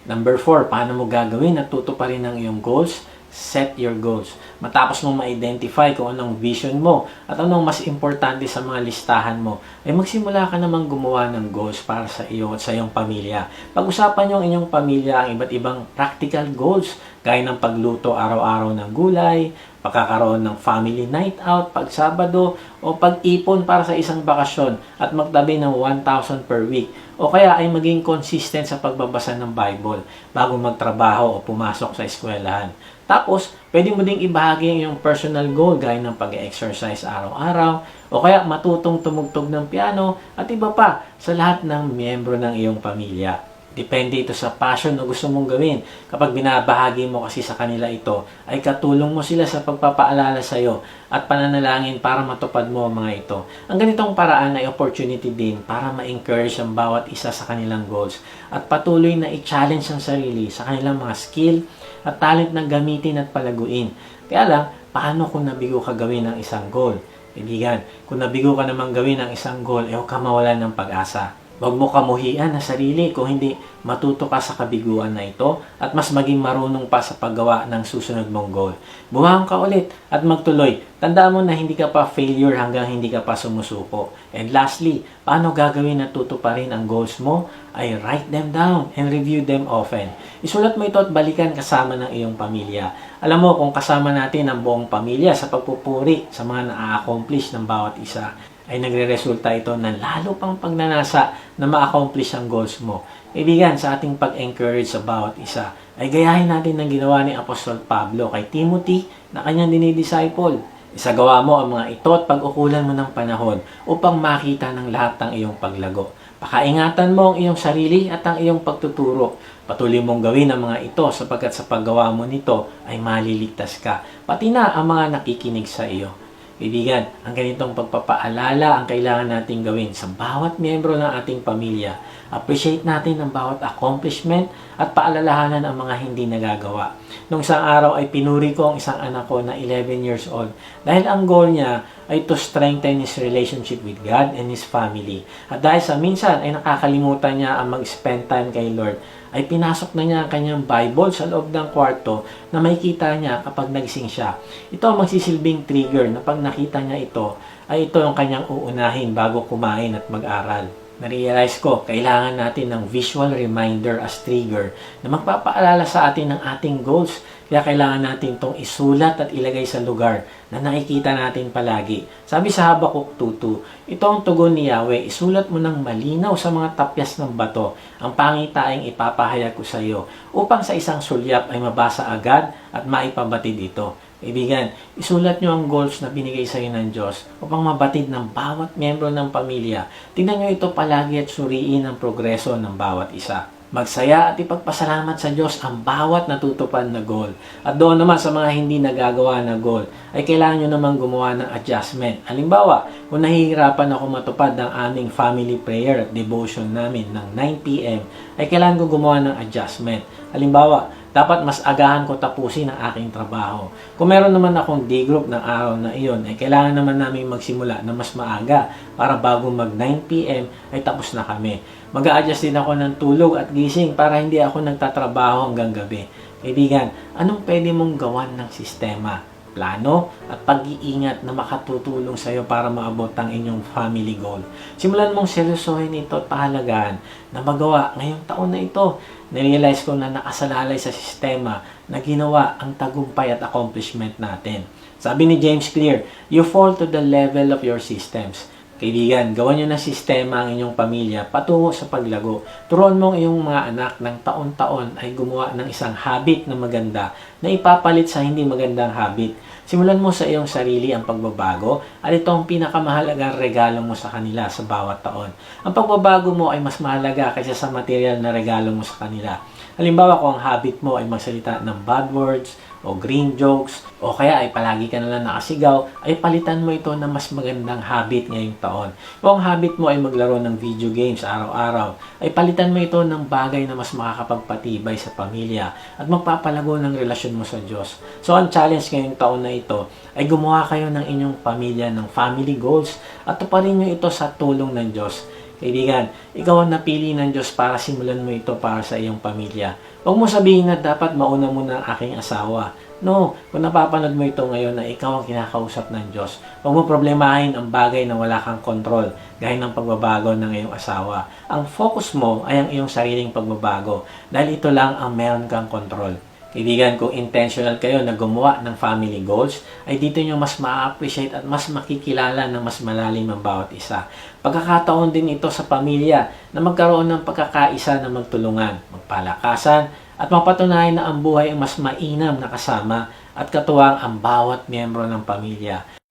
Number 4, paano mo gagawin at tutuparin ang iyong goals? Set your goals. Matapos mo ma-identify kung anong vision mo at anong mas importante sa mga listahan mo, ay magsimula ka namang gumawa ng goals para sa iyo at sa iyong pamilya. Pag-usapan yung inyong pamilya ang iba't ibang practical goals, gaya ng pagluto araw-araw ng gulay, pagkakaroon ng family night out pag Sabado, o pag-ipon para sa isang bakasyon at magtabi ng 1,000 per week. O kaya ay maging consistent sa pagbabasa ng Bible bago magtrabaho o pumasok sa eskwelahan. Tapos, pwede mo ding ibahagi ang iyong personal goal gaya ng pag-exercise araw-araw o kaya matutong tumugtog ng piano at iba pa sa lahat ng miyembro ng iyong pamilya. Depende ito sa passion o gusto mong gawin. Kapag binabahagi mo kasi sa kanila ito, ay katulong mo sila sa pagpapaalala sa iyo at pananalangin para matupad mo ang mga ito. Ang ganitong paraan ay opportunity din para ma-encourage ang bawat isa sa kanilang goals at patuloy na i-challenge ang sarili sa kanilang mga skill at talent na gamitin at palaguin. Kaya lang, paano kung nabigo ka gawin ang isang goal? Kaibigan, kung nabigo ka namang gawin ang isang goal, huwag ka mawalan ng pag-asa. Huwag mo kamuhian ang sarili kung hindi matuto ka sa kabiguan na ito at mas maging marunong pa sa paggawa ng susunod mong goal. Bumangon ka ulit at magtuloy. Tandaan mo na hindi ka pa failure hanggang hindi ka pa sumusuko. And lastly, paano gagawin na tutuparin ang goals mo? Ay write them down and review them often. Isulat mo ito at balikan kasama ng iyong pamilya. Alam mo, kung kasama natin ang buong pamilya sa pagpupuri sa mga na-accomplish ng bawat isa, ay nagre-resulta ito ng lalo pang pagnanasa na ma-accomplish ang goals mo. Kaibigan, sa ating pag-encourage sa bawat isa, ay gayahin natin ng ginawa ni Apostol Pablo kay Timothy na kanyang dinidisciple. Isagawa mo ang mga ito at pag-ukulan mo ng panahon upang makita ng lahat ng iyong paglago. Pakaingatan mo ang iyong sarili at ang iyong pagtuturo. Patuloy mong gawin ang mga ito sapagkat sa paggawa mo nito ay maliligtas ka, pati na ang mga nakikinig sa iyo. Kaibigan, ang ganitong pagpapaalala ang kailangan nating gawin sa bawat miyembro ng ating pamilya. Appreciate natin ang bawat accomplishment at paalalahanan ang mga hindi nagagawa. Nung isang araw ay pinuri ko ang isang anak ko na 11 years old dahil ang goal niya ay to strengthen his relationship with God and his family. At dahil sa minsan ay nakakalimutan niya ang mag-spend time kay Lord, ay pinasok na niya ang kanyang Bible sa loob ng kwarto na makikita niya kapag nagising siya. Ito ang magsisilbing trigger na pag nakita niya ito, ay ito ang kanyang uunahin bago kumain at mag-aral. Na-realize ko, kailangan natin ng visual reminder as trigger na magpapaalala sa atin ng ating goals. Kaya kailangan natin itong isulat at ilagay sa lugar na nakikita natin palagi. Sabi sa Habakuk 2:2, ito ang tugon ni Yahweh, isulat mo ng malinaw sa mga tapyas ng bato ang pangitaing ipapahayag ko sa iyo upang sa isang sulyap ay mabasa agad at maipabatid ito. Kaibigan, isulat nyo ang goals na binigay sa iyo ng Diyos upang mabatid ng bawat miyembro ng pamilya. Tingnan nyo ito palagi at suriin ang progreso ng bawat isa. Magsaya at ipagpasalamat sa Diyos ang bawat natutupad na goal. At doon naman sa mga hindi nagagawa na goal, ay kailangan nyo naman gumawa ng adjustment. Halimbawa, kung nahihirapan ako matupad ng aming family prayer at devotion namin ng 9 p.m., ay kailangan ko gumawa ng adjustment. Halimbawa, dapat mas agahan ko tapusin ang aking trabaho. Kung meron naman akong day group ng araw na iyon, ay kailangan naman namin magsimula na mas maaga para bago mag 9 p.m. ay tapos na kami. Mag-a-adjust din ako ng tulog at gising para hindi ako nagtatrabaho hanggang gabi. Kaibigan, anong pwede mong gawan ng sistema, plano at pag-iingat na makatutulong sa iyo para maabot ang inyong family goal? Simulan mong seryosohin ito at pahalagaan na magawa ngayong taon na ito. Narealize ko na nakasalalay sa sistema na ginawa ang tagumpay at accomplishment natin. Sabi ni James Clear, you fall to the level of your systems. Kaibigan, gawan nyo na sistema ang inyong pamilya patungo sa paglago. Turuan mo ang iyong mga anak ng taon-taon ay gumawa ng isang habit na maganda na ipapalit sa hindi magandang habit. Simulan mo sa iyong sarili ang pagbabago at ito ang pinakamahalagang regalo mo sa kanila sa bawat taon. Ang pagbabago mo ay mas mahalaga kaysa sa material na regalo mo sa kanila. Halimbawa, kung ang habit mo ay magsalita ng bad words o green jokes o kaya ay palagi ka na lang nakasigaw, ay palitan mo ito na mas magandang habit ngayong taon. Kung ang habit mo ay maglaro ng video games araw-araw, ay palitan mo ito ng bagay na mas makakapagpatibay sa pamilya at magpapalago ng relasyon mo sa Diyos. So ang challenge ngayong taon na ito ay gumawa kayo ng inyong pamilya ng family goals at tuparin nyo ito sa tulong ng Diyos. Kaibigan, ikaw ang napili ng Diyos para simulan mo ito para sa iyong pamilya. Huwag mo sabihin na dapat mauna muna ang aking asawa. No, kung napapanood mo ito ngayon na ikaw ang kinakausap ng Diyos, huwag mo problemahin ang bagay na wala kang kontrol, gaya ng pagbabago ng iyong asawa. Ang focus mo ay ang iyong sariling pagbabago, dahil ito lang ang meron kang kontrol. Kaibigan, kung intentional kayo na gumawa ng family goals, ay dito nyo mas ma-appreciate at mas makikilala ng mas malalim ang bawat isa. Pagkakataon din ito sa pamilya na magkaroon ng pagkakaisa na magtulungan, magpalakasan, at mapatunayan na ang buhay ay mas mainam na kasama at katuwang ang bawat miyembro ng pamilya.